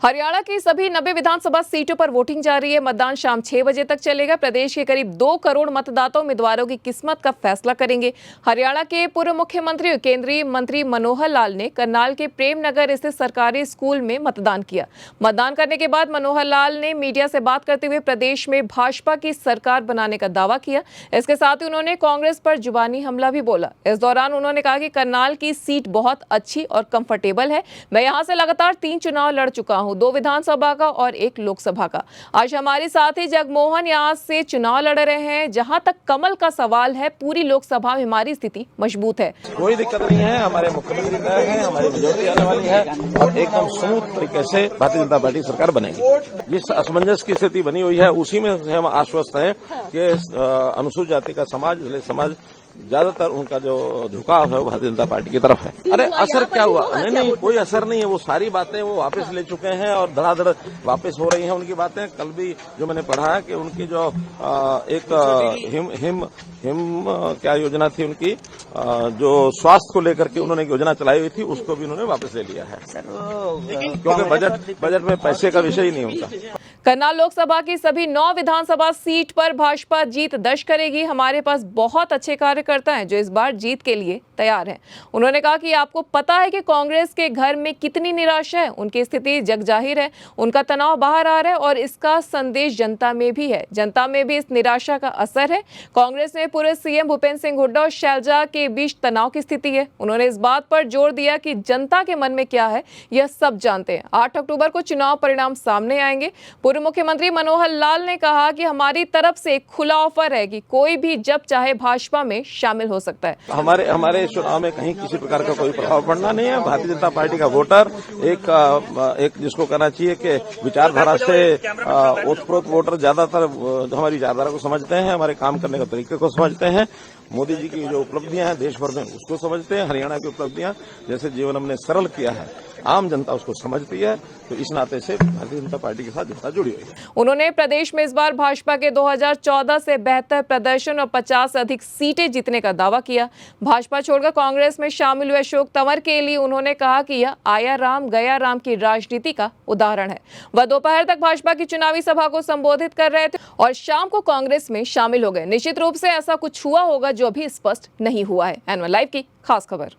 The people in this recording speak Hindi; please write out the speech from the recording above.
हरियाणा की सभी 90 विधानसभा सीटों पर वोटिंग जारी है। मतदान शाम 6 बजे तक चलेगा। प्रदेश के करीब 2 करोड़ मतदाता उम्मीदवारों की किस्मत का फैसला करेंगे। हरियाणा के पूर्व मुख्यमंत्री और केंद्रीय मंत्री मनोहर लाल ने करनाल के प्रेम नगर स्थित सरकारी स्कूल में मतदान किया। मतदान करने के बाद मनोहर लाल ने मीडिया से बात करते हुए प्रदेश में भाजपा की सरकार बनाने का दावा किया। इसके साथ ही उन्होंने कांग्रेस पर जुबानी हमला भी बोला। इस दौरान उन्होंने कहा कि करनाल की सीट बहुत अच्छी और कंफर्टेबल है। मैं यहां से लगातार 3 चुनाव लड़ चुका हूं, 2 विधानसभा का और 1 लोकसभा का। आज हमारे साथी जगमोहन यहां से चुनाव लड़ रहे हैं। जहां तक कमल का सवाल है, पूरी लोकसभा में हमारी स्थिति मजबूत है। कोई दिक्कत नहीं है। हमारे मुख्यमंत्री तय है, हमारी मेजोरिटी आने वाली है और एकदम स्मूथ तरीके से भारतीय जनता पार्टी सरकार बनेगी। जिस असमंजस की स्थिति बनी हुई है उसी में हम आश्वस्त हैं कि अनुसूचित जाति का समाज, दलित समाज, ज्यादातर उनका जो झुकाव है वो भारतीय जनता पार्टी की तरफ है। अरे असर क्या हुआ? नहीं, कोई असर नहीं है। वो सारी बातें वो वापस ले चुके हैं और धड़ाधड़ वापस हो रही हैं उनकी बातें। कल भी जो मैंने पढ़ा है कि उनकी जो एक हिम क्या योजना थी उनकी, जो स्वास्थ्य को लेकर के उन्होंने योजना चलाई हुई थी, उसको भी उन्होंने वापस ले लिया है, क्योंकि बजट में पैसे का विषय ही नहीं उनका। करनाल लोकसभा की सभी 9 विधानसभा सीट पर भाजपा जीत दर्ज करेगी। हमारे पास बहुत अच्छे कार्यकर्ता हैं जो इस बार जीत के लिए तैयार हैं। उन्होंने कहा कि आपको पता है कि कांग्रेस के घर में कितनी निराशा है। उनकी स्थिति जगजाहिर है, उनका तनाव बाहर आ रहा है और इसका संदेश जनता में भी है। जनता में भी इस निराशा का असर है। कांग्रेस में पूर्व सीएम भूपेंद्र सिंह हुड्डा और शैलजा के बीच तनाव की स्थिति है। उन्होंने इस बात पर जोर दिया कि जनता के मन में क्या है यह सब जानते हैं। 8 अक्टूबर को चुनाव परिणाम सामने आएंगे। पूर्व मुख्यमंत्री मनोहर लाल ने कहा कि हमारी तरफ से खुला ऑफर है कि कोई भी जब चाहे भाजपा में शामिल हो सकता है। हमारे चुनाव में कहीं किसी प्रकार का कोई प्रभाव पड़ना नहीं है। भारतीय जनता पार्टी का वोटर एक जिसको कहना चाहिए कि विचारधारा से ओतप्रोत वोटर ज्यादातर हमारी विचारधारा को समझते हैं, हमारे काम करने का तरीके को समझते हैं। मोदी जी की जो उपलब्धियां हैं देश भर में उसको समझते हैं। हरियाणा की उपलब्धियां, जैसे जीवन हमने सरल किया है, आम जनता उसको समझती है। तो इस नाते से भारतीय जनता पार्टी के साथ जनता जुड़ी हुई है। उन्होंने प्रदेश में इस बार भाजपा के 2014 से बेहतर प्रदर्शन और 50 से अधिक सीटें जीतने का दावा किया। भाजपा छोड़कर कांग्रेस में शामिल हुए अशोक तंवर के लिए उन्होंने कहा कि यह आया राम गया राम की राजनीति का उदाहरण है। वह दोपहर तक भाजपा की चुनावी सभा को संबोधित कर रहे थे और शाम को कांग्रेस में शामिल हो गए। निश्चित रूप से ऐसा कुछ हुआ होगा जो अभी स्पष्ट नहीं हुआ है। एनवन लाइव की खास खबर।